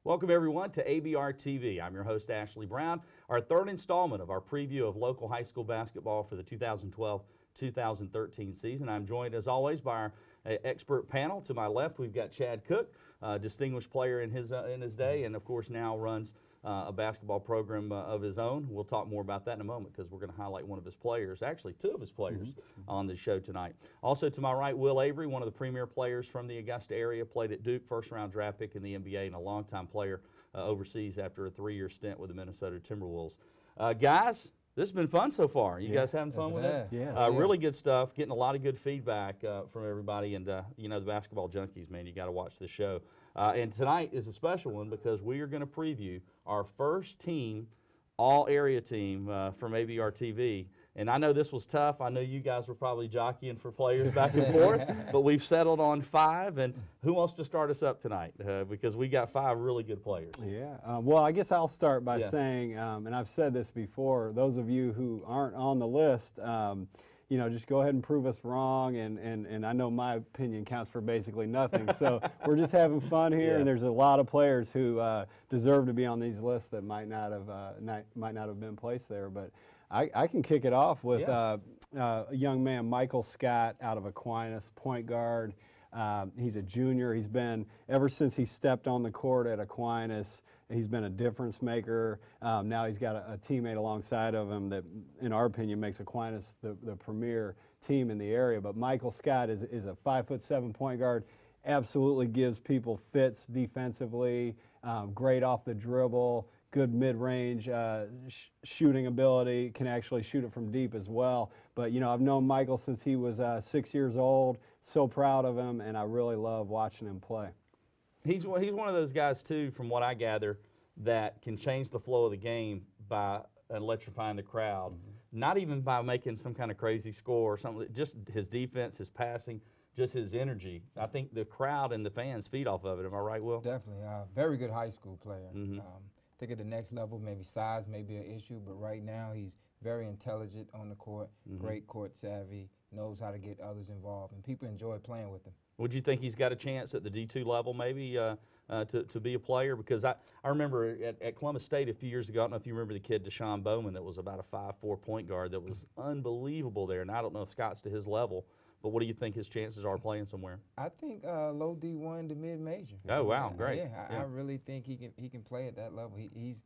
Welcome everyone to ABR TV. I'm your host Ashley Brown. Our third installment of our preview of local high school basketball for the 2012-2013 season. I'm joined as always by our expert panel. To my left we've got Chad Cook, distinguished player in his day, and of course now runs a basketball program of his own. We'll talk more about that in a moment because we're going to highlight one of his players, actually two of his players on the show tonight. Also to my right, Will Avery, one of the premier players from the Augusta area, played at Duke, first-round draft pick in the NBA, and a longtime player overseas after a 3-year stint with the Minnesota Timberwolves. Guys, this has been fun so far. You guys having fun with this? Yeah. Really good stuff. Getting a lot of good feedback from everybody, and you know, the basketball junkies, man, you got to watch the show. And tonight is a special one because we are going to preview our first team, all-area team from ABR TV. And I know this was tough. I know you guys were probably jockeying for players back and forth, but we've settled on 5. And who wants to start us up tonight? Because we got 5 really good players. Yeah. Well, I guess I'll start by saying, and I've said this before, those of you who aren't on the list, you know, just go ahead and prove us wrong, and I know my opinion counts for basically nothing. So we're just having fun here, and there's a lot of players who deserve to be on these lists that might not have been placed there. But I can kick it off with a young man, Michael Scott, out of Aquinas, point guard. He's a junior. He's been, ever since he stepped on the court at Aquinas, he's been a difference maker. Now he's got a teammate alongside of him that, in our opinion, makes Aquinas the premier team in the area. But Michael Scott is a 5'7" point guard, absolutely gives people fits defensively, great off the dribble, good mid-range shooting ability, can actually shoot it from deep as well. But, you know, I've known Michael since he was 6 years old, so proud of him, and I really love watching him play. He's one of those guys, too, from what I gather, that can change the flow of the game by electrifying the crowd, not even by making some kind of crazy score or something, just his defense, his passing, just his energy. I think the crowd and the fans feed off of it. Am I right, Will? Definitely. Very good high school player. I think at the next level, maybe size may be an issue, but right now he's very intelligent on the court, great court savvy, knows how to get others involved, and people enjoy playing with him. Would you think he's got a chance at the D2 level maybe to be a player? Because I remember at Columbus State a few years ago, I don't know if you remember the kid Deshaun Bowman that was about a 5'4" point guard that was unbelievable there, and I don't know if Scott's to his level. But what do you think his chances are playing somewhere? I think low D1 to mid-major. Oh wow, great! I really think he can play at that level. He's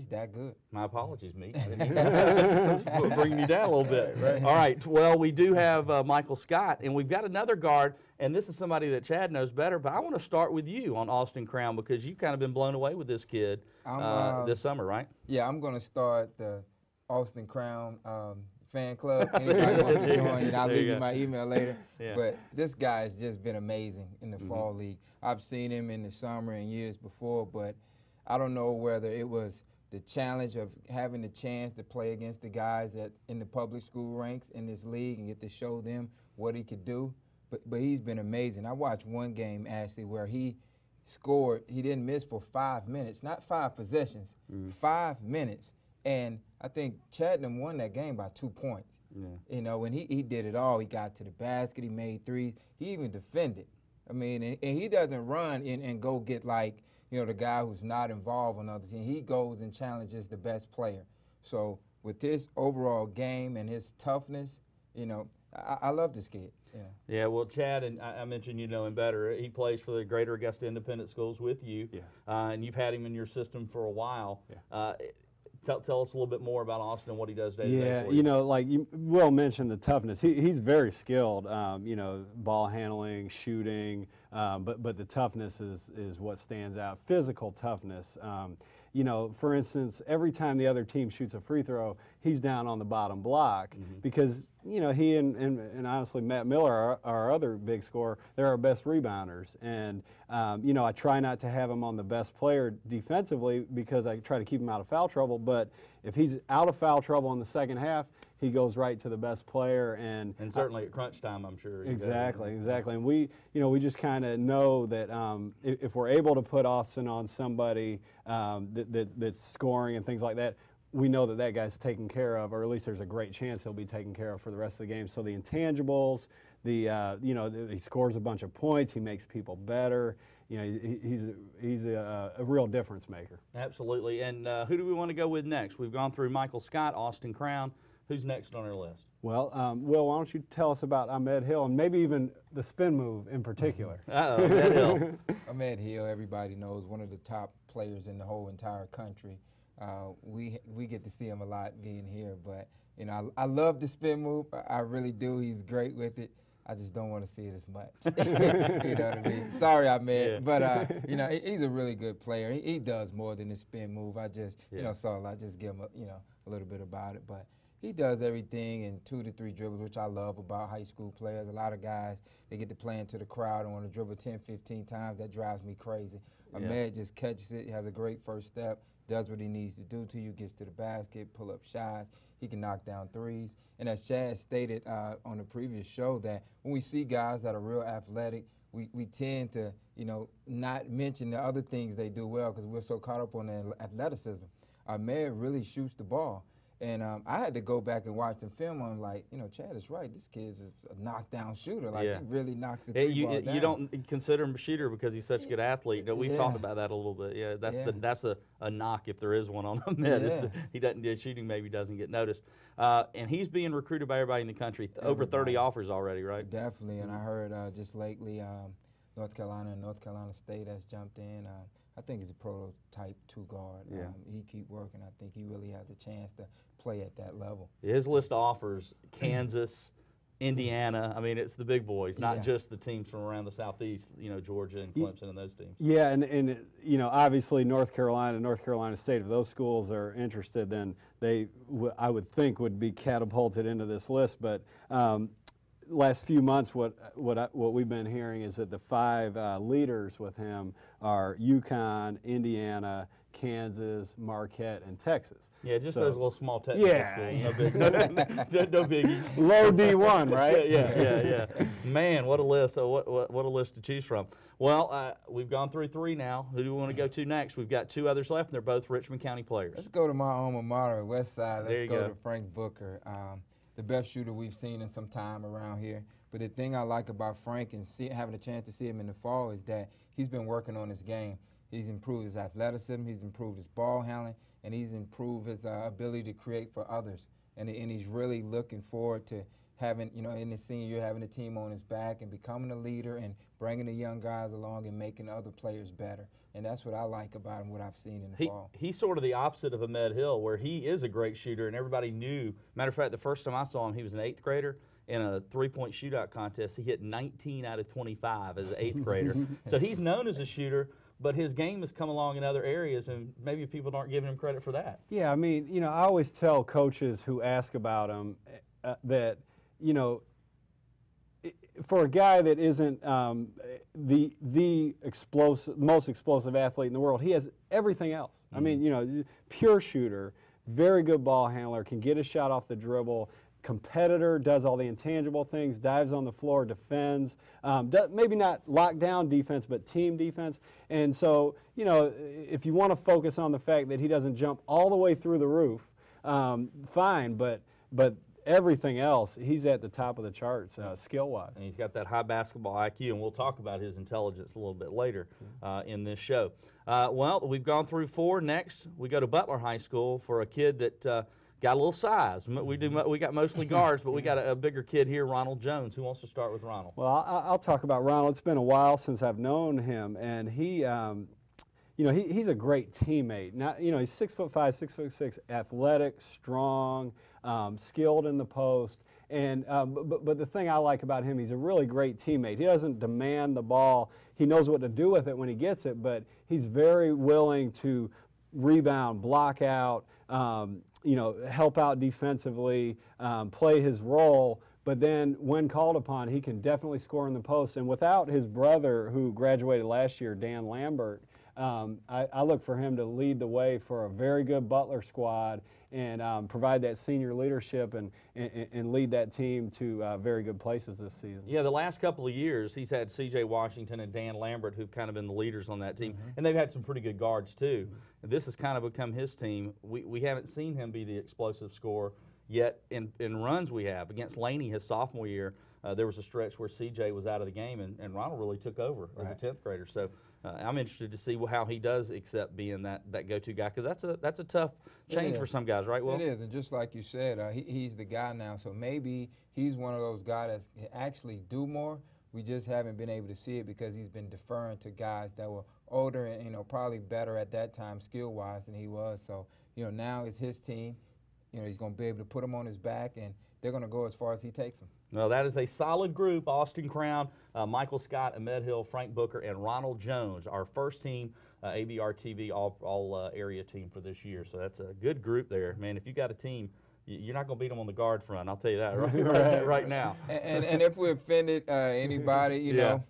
that good. My apologies, Meek. Let's bring you down a little bit. Right. All right. Well, we do have Michael Scott, and we've got another guard, and this is somebody that Chad knows better. But I want to start with you on Austin Crown because you've kind of been blown away with this kid this summer, right? Yeah, I'm going to start the Austin Crown fan club. Anybody wants to join, I'll leave you my email later. But this guy has just been amazing in the fall league. I've seen him in the summer and years before, but I don't know whether it was the challenge of having the chance to play against the guys in the public school ranks in this league and get to show them what he could do. But he's been amazing. I watched one game, Ashley, where he scored. He didn't miss for 5 minutes, not 5 possessions, 5 minutes. And I think Chattanooga won that game by 2 points. You know, when he did it all. He got to the basket, he made threes, he even defended. I mean, and he doesn't run and go get, like, you know, the guy who's not involved on other team. He goes and challenges the best player. So with his overall game and his toughness, you know, I love this kid. Yeah, well, Chad, and I mentioned you know him better. He plays for the Greater Augusta Independent Schools with you, and you've had him in your system for a while. Tell us a little bit more about Austin and what he does day to day. Yeah, you know, like Will mentioned the toughness. He's very skilled, you know, ball handling, shooting, but the toughness is what stands out. Physical toughness. You know, for instance, every time the other team shoots a free throw, he's down on the bottom block because, you know, he and honestly Matt Miller, our other big scorer, they're our best rebounders. And, you know, I try not to have him on the best player defensively because I try to keep him out of foul trouble. But if he's out of foul trouble in the second half, he goes right to the best player. And certainly at crunch time, I'm sure. Exactly. And we just kind of know that if we're able to put Austin on somebody that's scoring and things like that, we know that guy's taken care of, or at least there's a great chance he'll be taken care of for the rest of the game. So the intangibles, you know, he scores a bunch of points, he makes people better. he's a real difference maker. Absolutely. And who do we want to go with next? We've gone through Michael Scott, Austin Crown. Who's next on our list? Well, Will, why don't you tell us about Ahmed Hill and maybe even the spin move in particular? Ahmed Hill. Ahmed Hill, everybody knows, one of the top players in the whole entire country. We get to see him a lot being here, but I love the spin move. I really do. He's great with it. I just don't want to see it as much. You know what I mean? Sorry, Ahmed, but he's a really good player. He does more than the spin move. I just I just give him a little bit about it, but he does everything in 2 to 3 dribbles, which I love about high school players. A lot of guys, they get to play into the crowd and want to dribble 10, 15 times. That drives me crazy. Ahmed just catches it, has a great first step, does what he needs to do to you, gets to the basket, pull up shots. He can knock down threes. And as Chad stated on the previous show, that when we see guys that are real athletic, we tend to, not mention the other things they do well because we're so caught up on their athleticism. Ahmed really shoots the ball. And I had to go back and watch the film. I'm like, Chad is right. This kid's a knockdown shooter. Like, he really knocks the three ball down. You don't consider him a shooter because he's such a good athlete. We've talked about that a little bit. Yeah, that's a knock if there is one on him. He doesn't shooting maybe doesn't get noticed. And he's being recruited by everybody in the country. Over 30 offers already, right? Definitely. And I heard just lately North Carolina and North Carolina State has jumped in. I think he's a prototype 2 guard. He keep working. I think he really has a chance to play at that level. His list of offers: Kansas, Indiana. I mean, it's the big boys, not just the teams from around the Southeast. Georgia and Clemson and those teams. Yeah, and obviously North Carolina, North Carolina State. If those schools are interested, then they, I would think, would be catapulted into this list. But last few months, what we've been hearing is that the 5 leaders with him are UConn, Indiana, Kansas, Marquette, and Texas. Yeah, just those little small technical schools. No biggie. Low D1, right? Yeah. Man, what a list! What a list to choose from. Well, we've gone through 3 now. Who do we want to go to next? We've got 2 others left, and they're both Richmond County players. Let's go to my alma mater, West Side. Let's go to Frank Booker. The best shooter we've seen in some time around here. But the thing I like about Frank and having a chance to see him in the fall is that he's been working on his game. He's improved his athleticism, he's improved his ball handling, and he's improved his ability to create for others. And he's really looking forward to having, in the senior year, having a team on his back and becoming a leader and bringing the young guys along and making other players better. And that's what I like about him, what I've seen in the fall. He's sort of the opposite of Ahmed Hill, where he is a great shooter, and everybody knew. Matter of fact, the first time I saw him, he was an 8th grader. In a 3-point shootout contest, he hit 19 out of 25 as an 8th grader. So he's known as a shooter, but his game has come along in other areas, and maybe people aren't giving him credit for that. Yeah, I mean, I always tell coaches who ask about him that, for a guy that isn't the most explosive athlete in the world, he has everything else. I mean, pure shooter, very good ball handler, can get a shot off the dribble, competitor, does all the intangible things, dives on the floor, defends, maybe not lockdown defense, but team defense. And so, if you want to focus on the fact that he doesn't jump all the way through the roof, fine, but everything else, he's at the top of the charts skill-wise. And he's got that high basketball IQ, and we'll talk about his intelligence a little bit later in this show. Well, we've gone through 4. Next, we go to Butler High School for a kid that got a little size. We got mostly guards, but we got a bigger kid here, Ronald Jones. Who wants to start with Ronald? Well, I'll talk about Ronald. It's been a while since I've known him, and he's a great teammate. He's 6'5", 6'6", athletic, strong, skilled in the post. And but the thing I like about him, he's a really great teammate. He doesn't demand the ball. He knows what to do with it when he gets it, but he's very willing to rebound, block out, help out defensively, play his role. But then when called upon, he can definitely score in the post. And without his brother, who graduated last year, Dan Lambert, I look for him to lead the way for a very good Butler squad and provide that senior leadership and lead that team to very good places this season. Yeah, the last couple of years, he's had C.J. Washington and Dan Lambert, who've kind of been the leaders on that team, and they've had some pretty good guards too. And this has kind of become his team. We haven't seen him be the explosive scorer yet in runs we have. Against Laney his sophomore year, there was a stretch where C.J. was out of the game, and Ronald really took over as a 10th grader. So I'm interested to see how he does accept being that go-to guy, because that's a tough change for some guys, right? Will? It is, and just like you said, he's the guy now, so maybe he's one of those guys that can actually do more. We just haven't been able to see it because he's been deferring to guys that were older and probably better at that time skill-wise than he was. So now it's his team. He's going to be able to put them on his back, and they're going to go as far as he takes them. Well, that is a solid group. Austin Crown, Michael Scott, Ahmed Hill, Frank Booker, and Ronald Jones, our first team ABR TV all area team for this year. So that's a good group there. Man, if you got a team, you're not going to beat them on the guard front. I'll tell you that right now. And if we offended anybody, you know,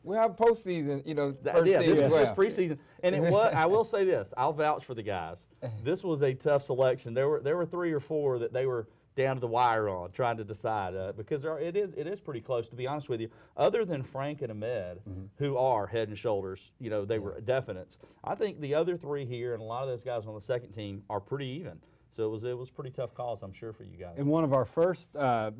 we have postseason, first team this as is well. just preseason. And I will say this, I'll vouch for the guys. This was a tough selection. There were 3 or 4 that they were down to the wire on trying to decide because it is pretty close, to be honest with you. Other than Frank and Ahmed, who are head and shoulders, they were definites. I think the other 3 here and a lot of those guys on the second team are pretty even. So it was pretty tough calls, I'm sure, for you guys. And one of our first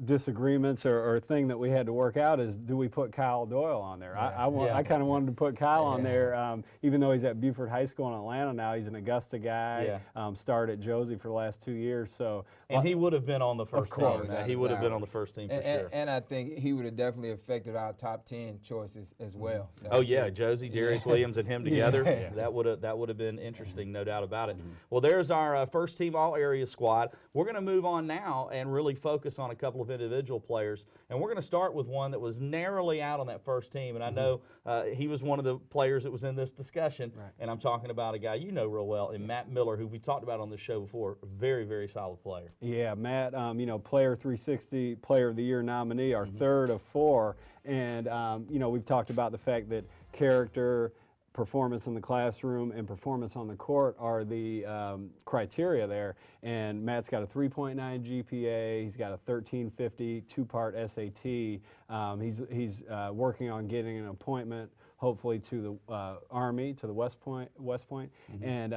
disagreements or thing that we had to work out is, do we put Kyle Doyle on there? I kind of wanted to put Kyle on there, even though he's at Buford High School in Atlanta now. He's an Augusta guy, started at Josie for the last 2 years. So and he would have been on the first team. He would have been on the first team for sure. And I think he would have definitely affected our top 10 choices as well. Oh yeah, Josie, Darius Williams, and him together. That would have been interesting, no doubt about it. Well, there's our first team all-area squad. We're going to move on now and really focus on a couple of individual players. And we're going to start with one that was narrowly out on that first team. And I know he was one of the players that was in this discussion. Right. And I'm talking about a guy you know real well, and Matt Miller, who we talked about on this show before. Very, very solid player. Yeah, Matt, Player 360 Player of the Year nominee, our third of 4. And, we've talked about the fact that character, performance in the classroom, and performance on the court are the criteria there. And Matt's got a 3.9 GPA. He's got a 1350 2-part SAT. He's working on getting an appointment, hopefully to the Army, to the West Point. And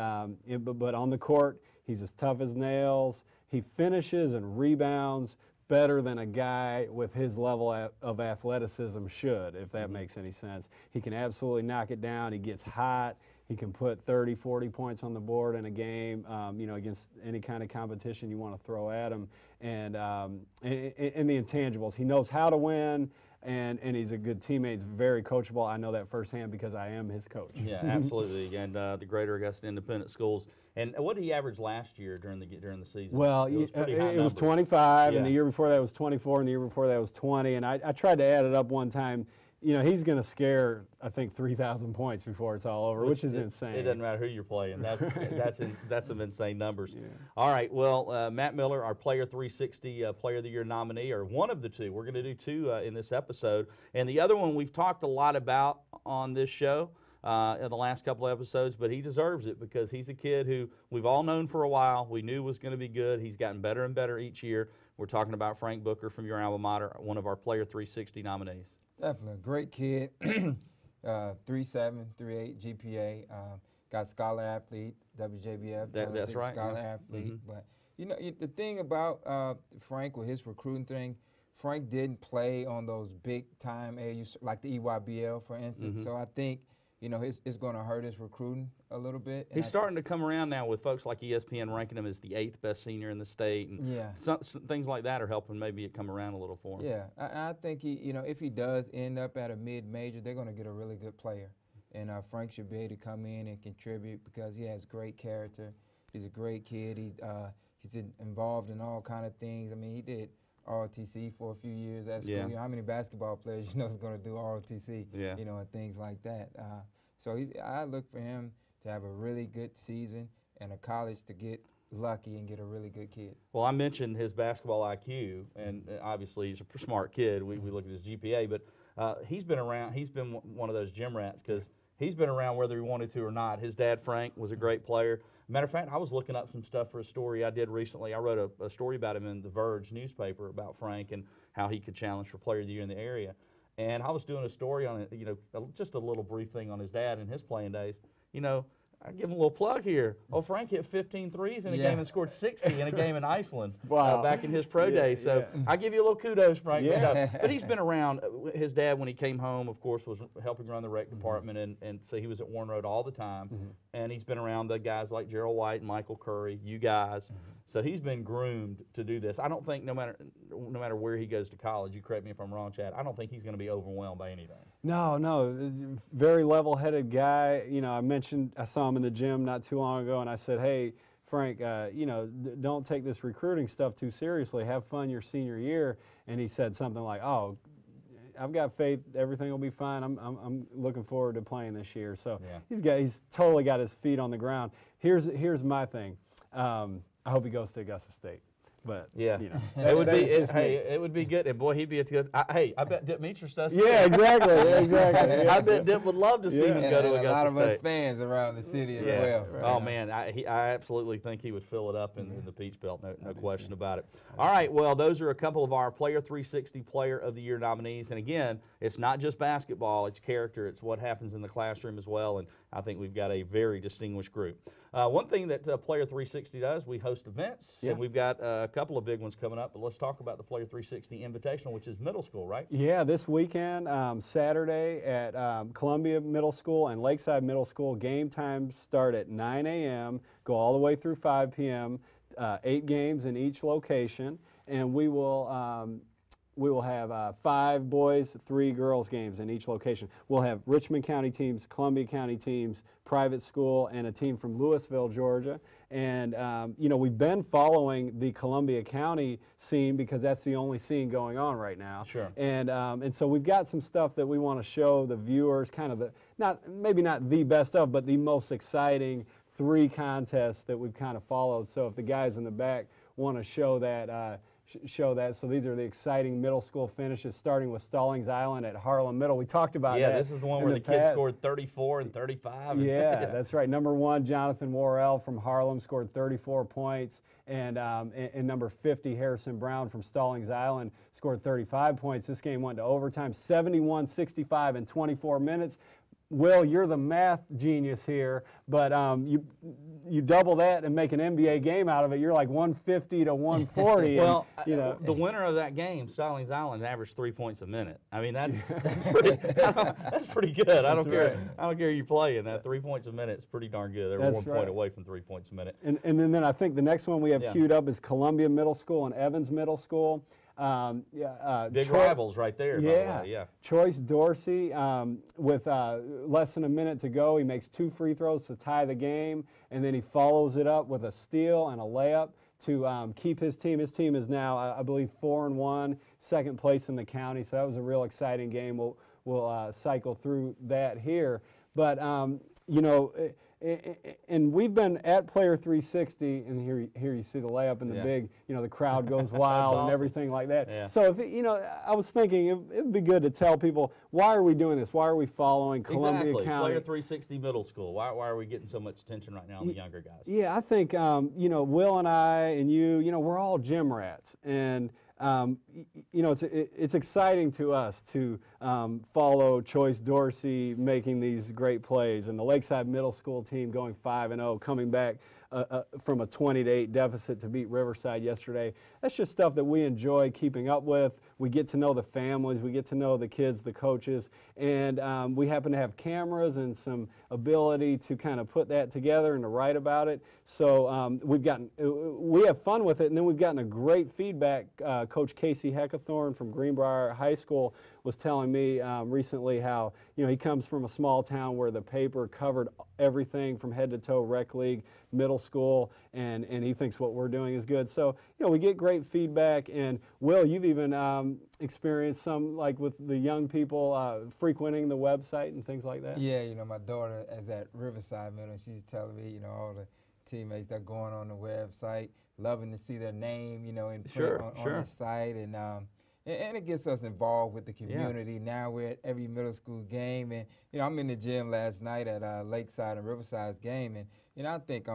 but on the court, he's as tough as nails. He finishes and rebounds better than a guy with his level of athleticism should, if that makes any sense. He can absolutely knock it down. He gets hot. He can put 30, 40 points on the board in a game, against any kind of competition you want to throw at him. And the intangibles, he knows how to win, and he's a good teammate. He's very coachable. I know that firsthand because I am his coach. Yeah, absolutely. And the Greater Augusta Independent Schools. And what did he average last year during the season? Well, it was 25, and the year before that was 24, and the year before that was 20. And I tried to add it up one time. He's going to scare, I think, 3,000 points before it's all over, which is insane. It doesn't matter who you're playing. That's some insane numbers. Yeah. All right, well, Matt Miller, our Player 360 Player of the Year nominee, or one of the 2. We're going to do 2 in this episode. And the other one we've talked a lot about on this show in the last couple of episodes, but he deserves it because he's a kid who we've all known for a while. We knew was going to be good. He's gotten better and better each year. We're talking about Frank Booker from your alma mater, one of our Player 360 nominees. Definitely a great kid. 3.7, 3.8 GPA. Got scholar athlete, WJBF. That's right. Scholar athlete. But the thing about Frank with his recruiting thing, Frank didn't play on those big time AAU like the EYBL, for instance. So I think it's going to hurt his recruiting a little bit. He's starting to come around now with folks like ESPN ranking him as the 8th best senior in the state, and some things like that are helping maybe it come around a little for him. Yeah, I think if he does end up at a mid-major, they're going to get a really good player, and Frank should be able to come in and contribute because he has great character. He's a great kid. He's involved in all kind of things. I mean, he did ROTC for a few years at school. How many basketball players is going to do ROTC? And things like that. So I look for him to have a really good season and a college to get lucky and get a really good kid. Well, I mentioned his basketball IQ, and obviously he's a smart kid. We look at his GPA, but he's been around. He's been one of those gym rats because he's been around whether he wanted to or not. His dad, Frank, was a great player. Matter of fact, I was looking up some stuff for a story I did recently. I wrote a story about him in the Verge newspaper about Frank and how he could challenge for Player of the Year in the area. And I was doing a story on it, just a little brief thing on his dad and his playing days. I give him a little plug here. Oh, Frank hit 15 threes in a game and scored 60 in a game in Iceland back in his pro day. So I give you a little kudos, Frank. Yeah. But he's been around. His dad, when he came home, of course, was helping run the rec department, and so he was at Warren Road all the time. And he's been around the guys like Gerald White and Michael Curry, you guys. So he's been groomed to do this. I don't think no matter where he goes to college, you correct me if I'm wrong, Chad, I don't think he's going to be overwhelmed by anything. No, very level-headed guy. You know, I saw him in the gym not too long ago, and I said, hey, Frank, you know, don't take this recruiting stuff too seriously. Have fun your senior year. And he said something like, oh, I've got faith, everything will be fine. I'm looking forward to playing this year. So he's totally got his feet on the ground. Here's my thing. I hope he goes to Augusta State. But yeah, you know, it would be good. And boy, he'd be a good. I bet Dip Meachers does. Yeah, exactly. Yeah. I bet Dip would love to see him go to Augusta State. A lot of us fans around the city as well. Right. Oh man, I absolutely think he would fill it up in the Peach Belt. No question about it. All right, well, those are a couple of our Player 360 Player of the Year nominees. And again, it's not just basketball; it's character. It's what happens in the classroom as well. And I think we've got a very distinguished group. One thing that Player 360 does, we host events, and we've got a couple of big ones coming up. But let's talk about the Player 360 Invitational, which is middle school, right? Yeah, this weekend, Saturday at Columbia Middle School and Lakeside Middle School. Game times start at 9 a.m., go all the way through 5 p.m., 8 games in each location, and we will have 5 boys, 3 girls games in each location. We'll have Richmond County teams, Columbia County teams, private school, and a team from Louisville, Georgia. And, you know, we've been following the Columbia County scene because that's the only scene going on right now. Sure. And so we've got some stuff that we want to show the viewers, kind of maybe not the best of, but the most exciting 3 contests that we've kind of followed. So if the guys in the back want to show that, So these are the exciting middle school finishes, starting with Stallings Island at Harlem Middle. We talked about that. Yeah, this is the one where the kids scored 34 and 35. Yeah, that's right. Number 1, Jonathan Worrell from Harlem scored 34 points, and number 50, Harrison Brown from Stallings Island scored 35 points. This game went to overtime, 71-65 in 24 minutes. Will, you're the math genius here, but you double that and make an NBA game out of it. You're like 150 to 140. Well, and, you know, the winner of that game, Stallings Island, averaged 3 points a minute. I mean, that's pretty good. I don't care who you play in that. 3 points a minute is pretty darn good. They're 1 point away from 3 points a minute. And then I think the next one we have queued up is Columbia Middle School and Evans Middle School. Big rivals right there. Yeah. Choice Dorsey, with less than a minute to go, he makes 2 free throws to tie the game, and then he follows it up with a steal and a layup to keep his team. His team is now, I believe, 4-1, second place in the county. So that was a real exciting game. We'll cycle through that here, but you know. And we've been at Player 360, and here you see the layup and the big, you know, the crowd goes wild and everything like that. Yeah. So if you know, I was thinking it'd be good to tell people, why are we doing this? Why are we following Columbia County? Player 360 Middle School. Why are we getting so much attention right now on the younger guys? Yeah, I think you know, Will and I and you know, we're all gym rats, and you know, it's exciting to us to follow Choice Dorsey making these great plays, and the Lakeside Middle School team going 5-0, coming back from a 20-8 deficit to beat Riverside yesterday. That's just stuff that we enjoy keeping up with. We get to know the families, we get to know the kids, the coaches, and we happen to have cameras and some ability to kind of put that together and to write about it. So we have fun with it, and then we've gotten a great feedback. Coach Casey Heckathorn from Greenbrier High School was telling me recently how, you know, he comes from a small town where the paper covered everything from head to toe, rec league, middle school, and he thinks what we're doing is good. So, you know, we get great feedback, and Will, you've even experienced some, like with the young people frequenting the website and things like that? Yeah, you know, my daughter is at Riverside Middle. She's telling me, you know, all the teammates that are going on the website, loving to see their name, you know, in print on the site, and it gets us involved with the community. Yeah. Now we're at every middle school game, and you know, I'm in the gym last night at Lakeside and Riverside's game, and you know, I think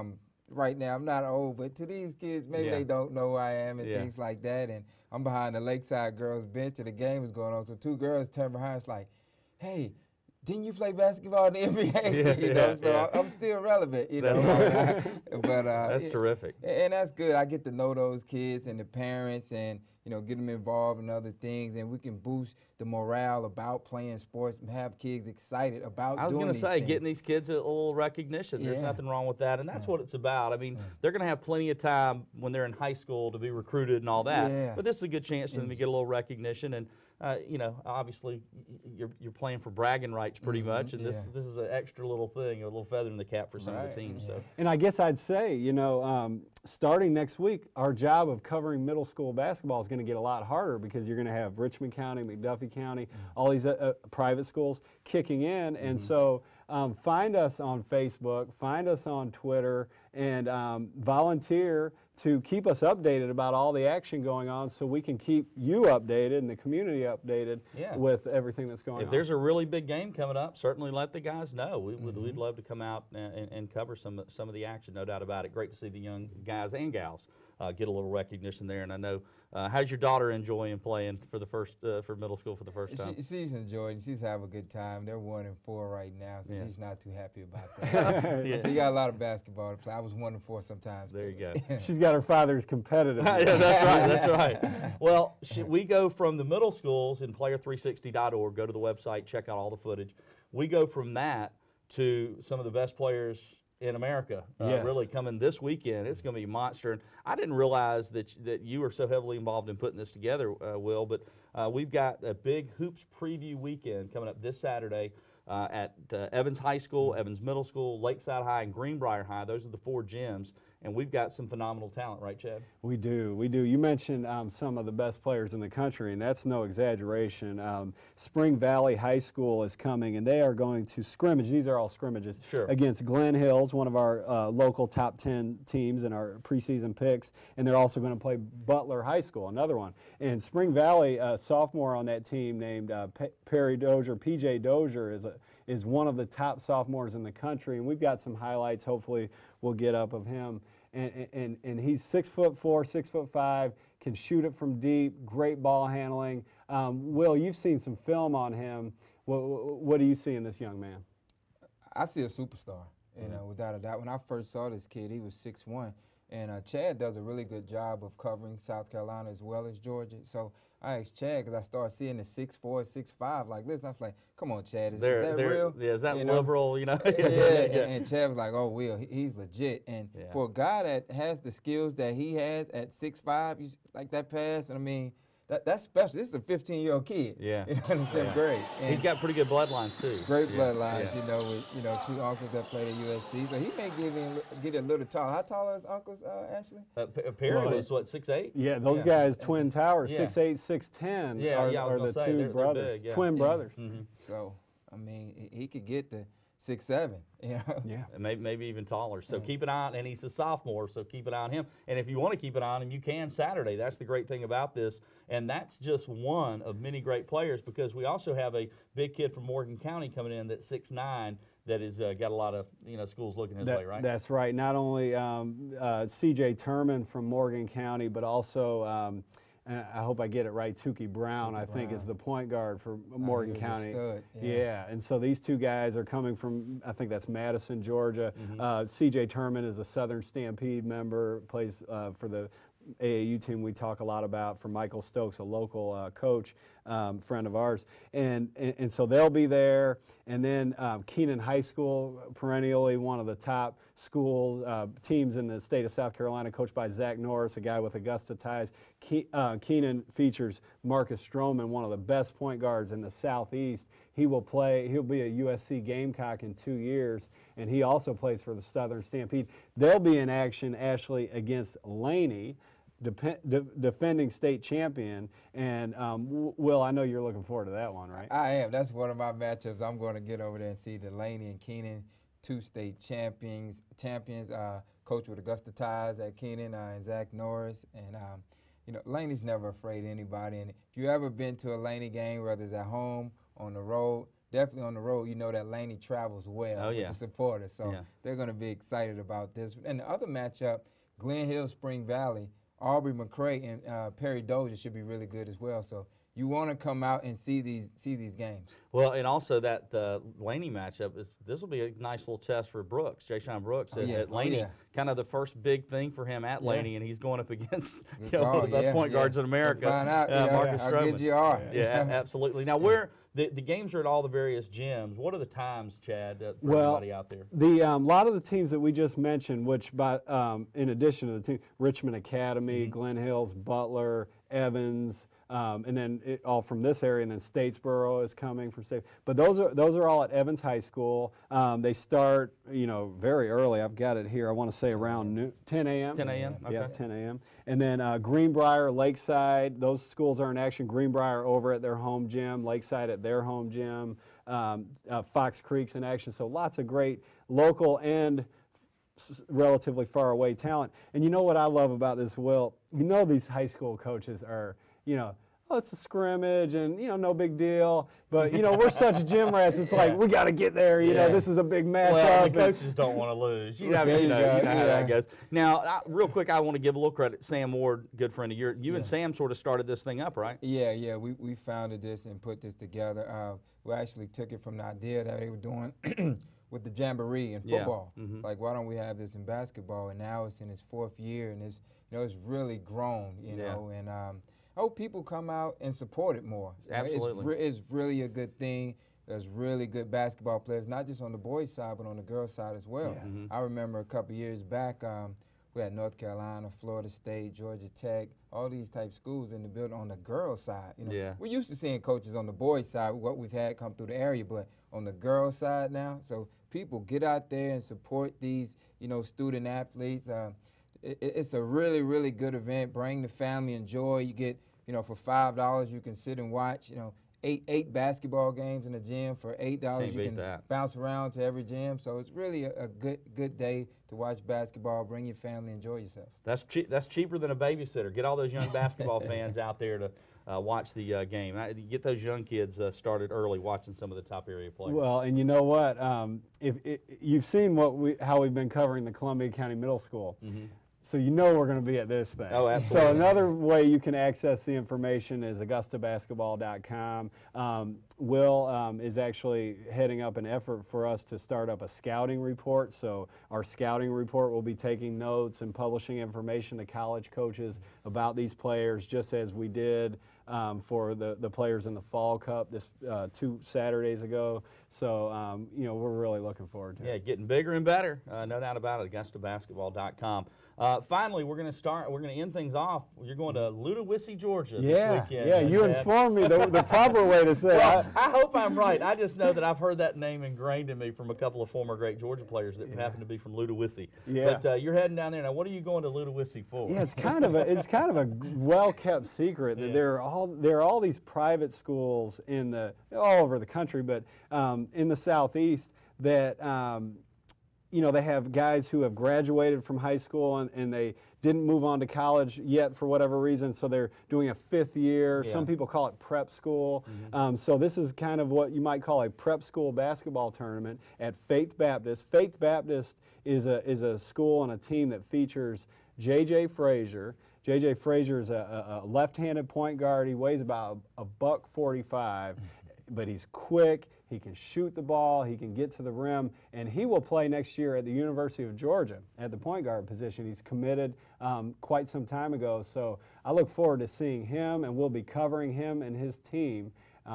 right now I'm not old, but to these kids, maybe they don't know who I am and things like that. And I'm behind the Lakeside girls bench, and the game is going on, so 2 girls turn behind, it's like, hey, didn't you play basketball in the NBA? So I'm still relevant, But that's terrific. And that's good. I get to know those kids and the parents and, get them involved in other things, and we can boost the morale about playing sports and have kids excited about I was going to say, getting these kids a little recognition. There's nothing wrong with that, and that's what it's about. I mean, they're going to have plenty of time when they're in high school to be recruited and all that, but this is a good chance for them to get a little recognition. And obviously, you're playing for bragging rights pretty much, and this is an extra little thing, a little feather in the cap for some of the teams. So, and I guess I'd say, starting next week, our job of covering middle school basketball is going to get a lot harder because you're going to have Richmond County, McDuffie County, all these private schools kicking in, and so. Find us on Facebook, find us on Twitter, and volunteer to keep us updated about all the action going on so we can keep you updated and the community updated with everything that's going on. If there's a really big game coming up, certainly let the guys know. We'd love to come out and cover some of the action, no doubt about it. Great to see the young guys and gals get a little recognition there. And I know, how's your daughter enjoying playing for the first for middle school for the first time? She's enjoying. She's having a good time. They're 1-4 right now, so she's not too happy about that. So you got a lot of basketball to play. I was 1-4 sometimes. There you go. She's got her father's competitive. Yeah, that's right. That's right. Well, we go from the middle schools in player360.org. Go to the website, check out all the footage. We go from that to some of the best players in America, really coming this weekend. It's going to be monster. And I didn't realize that you were so heavily involved in putting this together, Will, but we've got a big Hoops Preview weekend coming up this Saturday at Evans High School, Evans Middle School, Lakeside High, and Greenbrier High. Those are the 4 gyms. And we've got some phenomenal talent, right, Chad? We do. You mentioned some of the best players in the country, and that's no exaggeration. Spring Valley High School is coming, and they are going to scrimmage. These are all scrimmages against Glen Hills, one of our local top 10 teams in our preseason picks, and they're also going to play Butler High School, another one. And Spring Valley, a sophomore on that team named Perry Dozier, PJ Dozier, is one of the top sophomores in the country, and we've got some highlights hopefully we'll get up of him. And he's 6'4", 6'5", can shoot it from deep, great ball handling. Will, you've seen some film on him. What do you see in this young man? I see a superstar, without a doubt. When I first saw this kid, he was 6'1", and Chad does a really good job of covering South Carolina as well as Georgia. So I asked Chad because I started seeing the 6'4", 6'5", like this. And I was like, "Come on, Chad, is that real? Yeah, is that liberal? And Chad was like, "Oh, Will, he's legit." And for a guy that has the skills that he has at 6'5", like that pass, and I mean, that's special. This is a 15-year-old kid. Yeah. In 10th grade. And he's got pretty good bloodlines too. Great bloodlines, with 2 uncles that played at USC. So he may get a little tall. How tall are his uncles, Ashley? Perry was what, 6'8"? Yeah, those guys, twin towers, 6'8", 6'10", are the two brothers, twin brothers. So I mean, he could get to 6'7", Yeah. And maybe even taller. So keep an eye on, and he's a sophomore, so keep an eye on him. And if you want to keep an eye on him, you can Saturday. That's the great thing about this. And that's just one of many great players, because we also have a big kid from Morgan County coming in that's 6'9", that is got a lot of schools looking his way, right? That's right. Not only C.J. Turman from Morgan County, but also and I hope I get it right, Tukey Brown, I think, is the point guard for Morgan County. Yeah, and so these two guys are coming from, I think that's Madison, Georgia. C.J. Turman is a Southern Stampede member, plays for the AAU team we talk a lot about, for Michael Stokes, a local coach, friend of ours. And so they'll be there. And then Keenan High School, perennially one of the top school teams in the state of South Carolina, coached by Zach Norris, a guy with Augusta ties. Keenan features Marcus Stroman, one of the best point guards in the Southeast. He'll be a USC Gamecock in 2 years, and he also plays for the Southern Stampede. They'll be in action, Ashley, against Laney, defending state champion. And Will, I know you're looking forward to that one, right? I am. That's one of my matchups. I'm going to get over there and see the Laney and Keenan, 2 state champions, coach with Augusta ties at Keenan and Zach Norris. And Laney's never afraid of anybody. And if you ever been to a Laney game, whether it's at home, on the road, definitely on the road, you know that Laney travels well with the supporters. So they're going to be excited about this. And the other matchup, Glen Hill, Spring Valley, Aubrey McCray and Perry Dozier should be really good as well. So you want to come out and see these games. Well, and also that Laney matchup this will be a nice little test for Brooks, Jayshon Brooks at Laney. Kind of the first big thing for him at Laney, and he's going up against one of the best point guards in America, find out, Marcus Stroman. How good you are. Yeah, absolutely. Now, the games are at all the various gyms. What are the times, Chad, for everybody out there? A lot of the teams that we just mentioned, which in addition to the team, Richmond Academy, Glen Hills, Butler, Evans, and then all from this area, and then Statesboro is coming from state. But those are all at Evans High School. They start, very early. I've got it here. I want to say around noon, 10 a.m. 10 a.m. Okay. Yeah, 10 a.m. And then Greenbrier, Lakeside. Those schools are in action. Greenbrier over at their home gym, Lakeside at their home gym. Fox Creek's in action. So lots of great local and relatively far away talent. And you know what I love about this, Will? These high school coaches are, oh, it's a scrimmage and, no big deal. But, we're such gym rats. It's like, we got to get there. This is a big matchup. Well, the coaches don't want to lose. You know how that goes. Now, real quick, I want to give a little credit. Sam Ward, good friend of yours. You and Sam sort of started this thing up, right? Yeah. We founded this and put this together. We actually took it from the idea that they were doing with the Jamboree in football. It's like, why don't we have this in basketball? And now it's in its 4th year, and it's really grown, and I hope people come out and support it more. Absolutely. It's really a good thing. There's really good basketball players, not just on the boys' side, but on the girls' side as well. Yes. I remember a couple years back, we had North Carolina, Florida State, Georgia Tech, all these type schools in the building on the girls' side. We're used to seeing coaches on the boys' side, what we've had come through the area, but on the girls' side now, so people get out there and support these, student athletes. It's a really, really good event. Bring the family, enjoy. You get, for $5 you can sit and watch, eight basketball games in the gym. For $8 you can bounce around to every gym. So it's really a good day to watch basketball. Bring your family, enjoy yourself. That's cheaper than a babysitter. Get all those young basketball fans out there to watch the game. Get those young kids started early watching some of the top area players. Well, and you know what? If you've seen how we've been covering the Columbia County Middle School. So we're going to be at this thing. Oh, absolutely. So another way you can access the information is augustabasketball.com. Will is actually heading up an effort for us to start up a scouting report. So our scouting report will be taking notes and publishing information to college coaches about these players, just as we did for the players in the Fall Cup this 2 Saturdays ago. So, we're really looking forward to it. Yeah, getting bigger and better, no doubt about it, augustabasketball.com. Finally, we're going to end things off. You're going to Ludowici, Georgia this weekend. Yeah, you informed me the proper way to say it. Well, I hope I'm right. I just know that I've heard that name ingrained in me from a couple of former great Georgia players that happen to be from Ludowici. Yeah. But you're heading down there. Now, what are you going to Ludowici for? Yeah, it's kind of a well-kept secret that there are all these private schools all over the country, but in the Southeast that they have guys who have graduated from high school and they didn't move on to college yet for whatever reason, so they're doing a 5th year. Some people call it prep school. So this is kind of what you might call a prep school basketball tournament at Faith Baptist. Faith Baptist is a school and a team that features J.J. Frazier. J.J. Frazier is a left-handed point guard. He weighs about $145, but he's quick. He can shoot the ball, he can get to the rim, and he will play next year at the University of Georgia at the point guard position. He's committed quite some time ago, so I look forward to seeing him, and we'll be covering him and his team.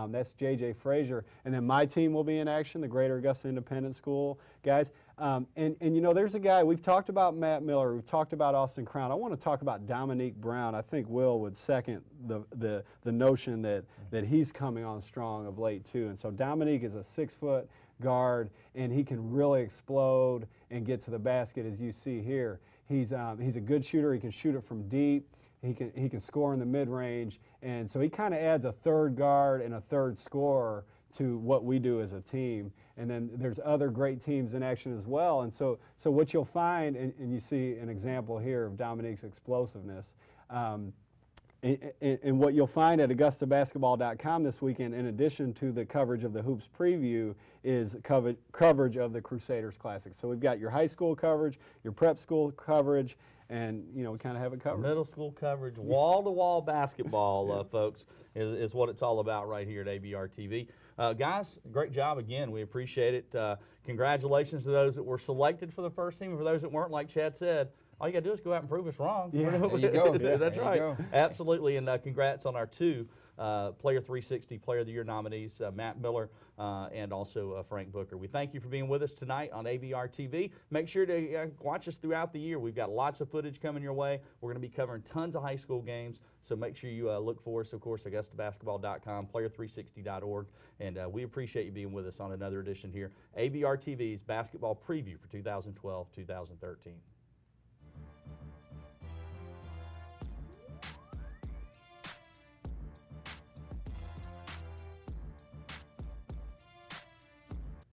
That's J.J. Frazier. And then my team will be in action, the Greater Augusta Independent School guys. And there's a guy, we've talked about Matt Miller, we've talked about Austin Crown. I want to talk about Dominique Brown. I think Will would second the notion that he's coming on strong of late too. And so Dominique is a 6-foot guard, and he can really explode and get to the basket, as you see here. He's a good shooter. He can shoot it from deep. He can score in the mid-range, and so he kind of adds a 3rd guard and a 3rd scorer to what we do as a team. And then there's other great teams in action as well. And so what you'll find, and you see an example here of Dominique's explosiveness, and what you'll find at augustabasketball.com this weekend, in addition to the coverage of the Hoops preview, is coverage of the Crusaders Classic. So we've got your high school coverage, your prep school coverage, and we kind of have it covered. Middle school coverage, wall-to-wall basketball, folks, is what it's all about right here at ABR TV. Guys, great job again. We appreciate it. Congratulations to those that were selected for the first team, and for those that weren't, like Chad said, all you got to do is go out and prove us wrong. Yeah. There you go. That's there right. You go. Absolutely, and congrats on our 2 Player 360 Player of the Year nominees, Matt Miller and also Frank Booker. We thank you for being with us tonight on ABR TV. Make sure to watch us throughout the year. We've got lots of footage coming your way. We're going to be covering tons of high school games, so make sure you look for us, of course, AugustaBasketball.com, Player360.org, and we appreciate you being with us on another edition here, ABR TV's Basketball Preview for 2012-2013.